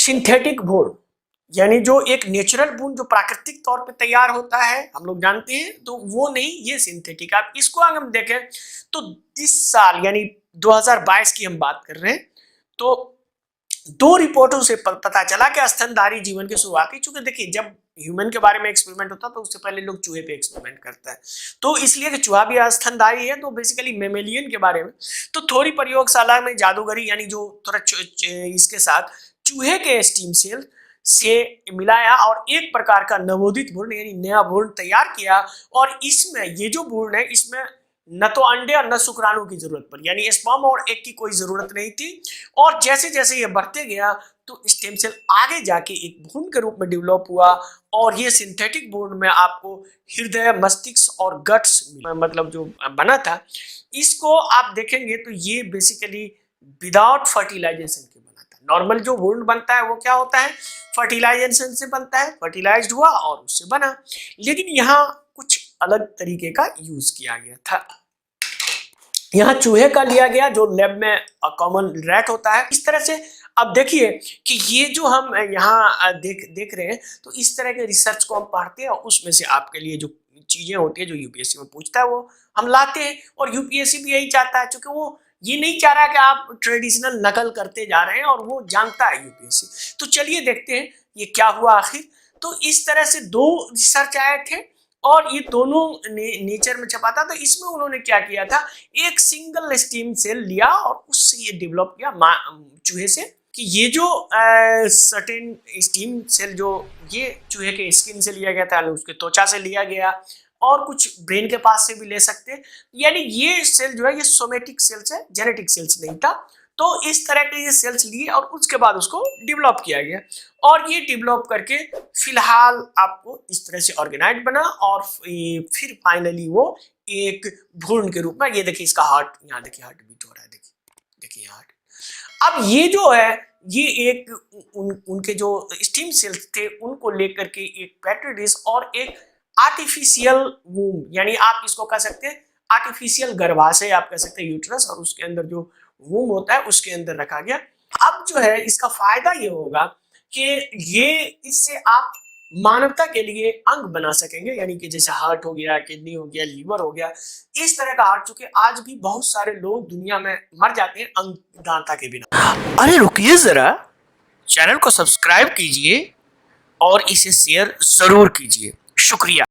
Synthetic भ्रूण यानी जो एक नेचुरल भ्रूण जो प्राकृतिक तौर पे तैयार होता है हम लोग जानते हैं, तो वो नहीं, ये सिंथेटिक। आप इसको अगर हम देखें तो इस साल यानी 2022 की हम बात कर रहे हैं, तो दो रिपोर्टों से पता चला कि स्तनधारी जीवन की शुरुआत हुई। चूंकि देखिए, जब ह्यूमन के बारे में एक्सपेरिमेंट होता है तो उससे पहले लोग चूहे पे एक्सपेरिमेंट करता है, तो इसलिए कि चूहा भी स्तनधारी है, तो बेसिकली मेमेलियन के बारे में तो थोड़ी प्रयोगशाला में जादूगरी यानी जो थोड़ा इसके साथ चूहे के स्टीम सेल से मिलाया और एक प्रकार का नवोदित भ्रूण यानी नया भ्रूण तैयार किया। और इसमें ये जो भ्रूण है, इसमें न तो अंडे और न शुक्राणु की जरूरत पड़ी, यानी स्पर्म और एग की कोई जरूरत नहीं थी। और जैसे जैसे ये बढ़ते गया तो स्टेम सेल आगे जाके एक भ्रूण के रूप में डेवलप हुआ। और ये सिंथेटिक भ्रूण में आपको हृदय, मस्तिष्क और गट्स मतलब जो बना था, इसको आप देखेंगे तो ये बेसिकली विदाउट फर्टिलाइजेशन के बना था। नॉर्मल जो भ्रूण बनता है वो क्या होता है, फर्टिलाइजेशन से बनता है, फर्टिलाइज्ड हुआ और उससे बना। लेकिन यहाँ कुछ अलग तरीके का यूज किया गया था। यहाँ चूहे का लिया गया जो लैब में कॉमन रैट होता है, इस तरह से। अब देखिए कि ये जो हम यहाँ देख रहे हैं, तो इस तरह के रिसर्च को हम पढ़ते हैं और उसमें से आपके लिए जो चीजें होती है जो यूपीएससी में पूछता है वो हम लाते हैं। और यूपीएससी भी यही चाहता है, क्योंकि वो ये नहीं चाह रहा कि आप ट्रेडिशनल नकल करते जा रहे हैं, और वो जानता है यूपीएससी। तो चलिए देखते हैं ये क्या हुआ आखिर। तो इस तरह से दो रिसर्च आए थे और ये दोनों नेचर में छपा था। तो इसमें उन्होंने क्या किया था, एक सिंगल स्टीम सेल लिया और उससे ये डेवलप किया चूहे से कि ये जो सर्टेन स्टीम सेल जो ये चूहे के स्किन से लिया गया था, उसके त्वचा से लिया गया, और कुछ ब्रेन के पास से भी ले सकते हैं। यानी ये सेल जो है ये सोमेटिक सेल्स है, जेनेटिक सेल्स नहीं था। तो इस तरह के ये सेल्स लिए और उसके बाद उसको डेवलप किया गया, और ये डेवलप करके फिलहाल आपको इस तरह से ऑर्गेनाइज बना। और फिर फाइनली वो एक भ्रूण के रूप में, ये देखिए इसका हार्ट, यहाँ देखिए हार्ट बीट हो रहा है, देखिए हार्ट। अब ये जो है ये एक उनके जो स्टीम सेल्स थे उनको लेकर के एक पेट्री डिश और एक आर्टिफिशियल वूम, यानी आप इसको कह सकते हैं आर्टिफिशियल गर्भाशय, आप कह सकते हैं यूट्रस, और उसके अंदर जो वूम होता है उसके अंदर रखा गया। अब जो है इसका फायदा ये होगा कि ये इससे आप मानवता के लिए अंग बना सकेंगे, यानी कि जैसे हार्ट हो गया, किडनी हो गया, लीवर हो गया, इस तरह का हार्ट। चूंकि आज भी बहुत सारे लोग दुनिया में मर जाते हैं अंगदाता के बिना। अरे रुकिए जरा, चैनल को सब्सक्राइब कीजिए और इसे शेयर जरूर कीजिए। शुक्रिया।